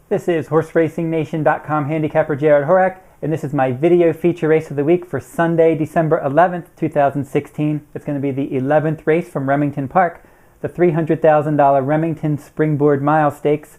This is HorseRacingNation.com handicapper Jarrod Horak, and this is my video feature race of the week for Sunday, December 11th, 2016. It's going to be the 11th race from Remington Park, the $300,000 Remington Springboard Mile Stakes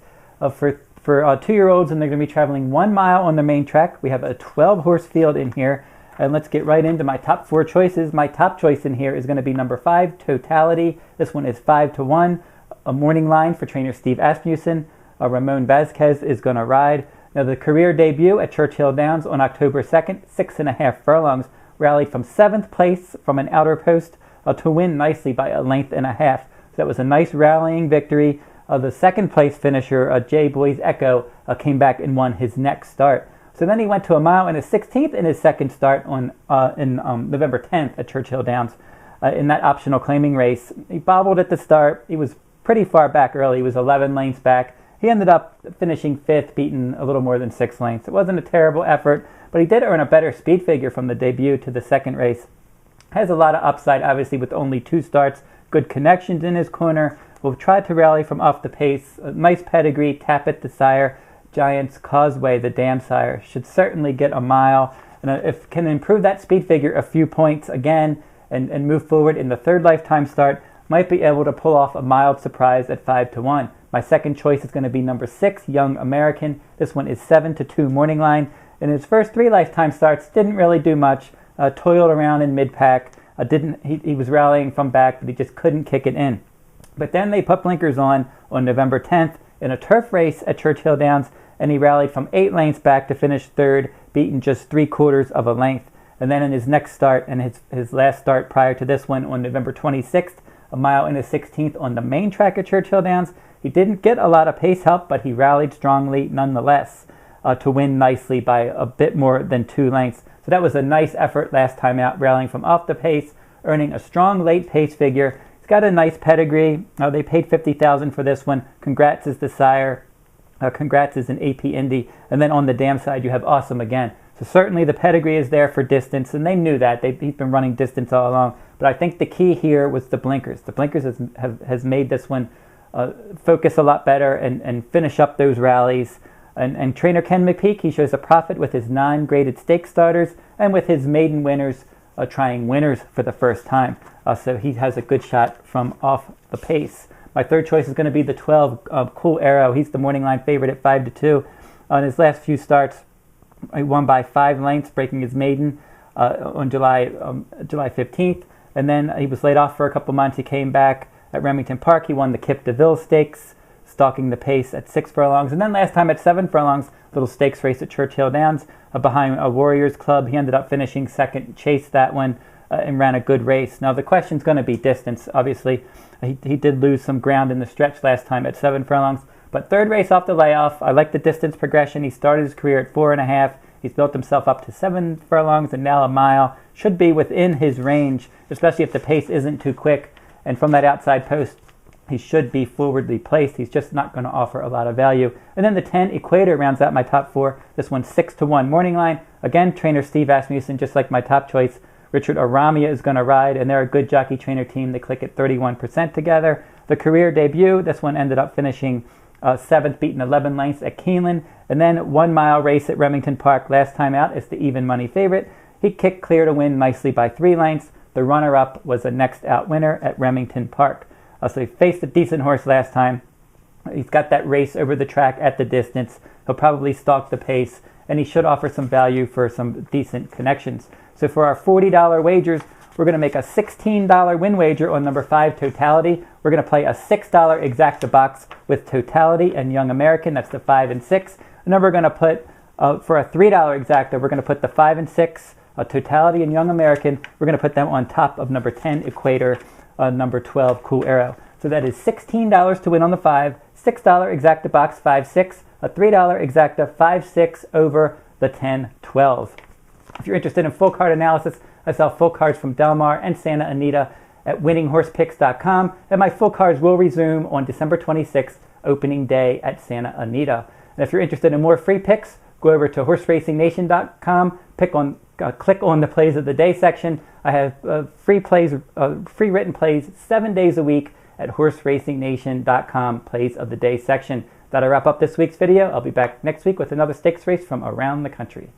for 2-year-olds, and they're going to be traveling 1 mile on the main track. We have a 12-horse field in here, and let's get right into my top 4 choices. My top choice in here is going to be number 5, Totality. This one is 5-1, a morning line for trainer Steve Asmussen. Ramon Vasquez is going to ride. Now, the career debut at Churchill Downs on October 2nd, 6.5 furlongs, rallied from 7th place from an outer post to win nicely by 1.5 lengths. So that was a nice rallying victory. The second place finisher, J. Boys Echo, came back and won his next start. So then he went to 1 mile and a 16th in his second start on November 10th at Churchill Downs in that optional claiming race. He bobbled at the start. He was pretty far back early. He was 11 lengths back. He ended up finishing 5th, beaten a little more than 6 lengths. It wasn't a terrible effort, but he did earn a better speed figure from the debut to the second race. Has a lot of upside, obviously, with only 2 starts. Good connections in his corner. Will try to rally from off the pace. A nice pedigree, Tappet the sire. Giants Causeway, the dam sire. Should certainly get 1 mile. And if can improve that speed figure a few points again and move forward in the third lifetime start, might be able to pull off a mild surprise at 5-1. My second choice is going to be number 6, Young American. This one is 7-2 morning line. In his first 3 lifetime starts, didn't really do much. Toiled around in mid-pack. He was rallying from back, but he just couldn't kick it in. But then they put blinkers on November 10th in a turf race at Churchill Downs, and he rallied from 8 lengths back to finish 3rd, beaten just 3/4 of a length. And then in his next start, and his last start prior to this one on November 26th, 1 mile and a 16th on the main track at Churchill Downs, he didn't get a lot of pace help, but he rallied strongly nonetheless to win nicely by a bit more than 2 lengths. So that was a nice effort last time out, rallying from off the pace, earning a strong late pace figure. He's got a nice pedigree. They paid $50,000 for this one. Congrats is the sire. Congrats is an AP Indy. And then on the dam side, you have Awesome again. So certainly the pedigree is there for distance, and they knew that. He's been running distance all along. But I think the key here was the blinkers. The blinkers has made this one focus a lot better and finish up those rallies. And trainer Ken McPeek, he shows a profit with his 9 graded stake starters and with his maiden winners trying winners for the first time. So he has a good shot from off the pace. My third choice is going to be the 12 Cool Arrow. He's the morning line favorite at 5-2. On his last few starts, he won by 5 lengths, breaking his maiden on July 15th. And then he was laid off for a couple months. He came back at Remington Park. He won the Kip DeVille Stakes, stalking the pace at 6 furlongs. And then last time at 7 furlongs, little stakes race at Churchill Downs behind a Warriors Club. He ended up finishing second, chased that one, and ran a good race. Now the question's going to be distance, obviously. He did lose some ground in the stretch last time at 7 furlongs. But third race off the layoff, I like the distance progression. He started his career at 4.5. He's built himself up to 7 furlongs and now 1 mile. Should be within his range, especially if the pace isn't too quick. And from that outside post, he should be forwardly placed. He's just not going to offer a lot of value. And then the 10, Equator, rounds out my top 4. This one's 6-1 morning line. Again, trainer Steve Asmussen, just like my top choice. Richard Aramia is going to ride, and they're a good jockey trainer team. They click at 31% together. The career debut, this one ended up finishing 7th, beaten 11 lengths at Keeneland. And then 1 mile race at Remington Park last time out is the even money favorite. He kicked clear to win nicely by 3 lengths. The runner-up was a next out winner at Remington Park. So he faced a decent horse last time. He's got that race over the track at the distance. He'll probably stalk the pace, and he should offer some value for some decent connections. So for our $40 wagers, we're going to make a $16 win wager on number 5, Totality. We're going to play a $6 exacta box with Totality and Young American. That's the 5 and 6. And then we're going to put, for a $3 exacta, we're going to put the 5 and 6, Totality and Young American. We're going to put them on top of number 10, Equator, number 12, Cool Arrow. So that is $16 to win on the 5, $6 exacta box, 5-6, a $3 exacta, 5-6 over the 10-12. If you're interested in full card analysis, I sell full cards from Del Mar and Santa Anita at winninghorsepicks.com, and my full cards will resume on December 26th, opening day at Santa Anita. And if you're interested in more free picks, go over to HorseRacingNation.com, click on the Plays of the Day section. I have free written plays 7 days a week at HorseRacingNation.com Plays of the Day section. That'll wrap up this week's video. I'll be back next week with another stakes race from around the country.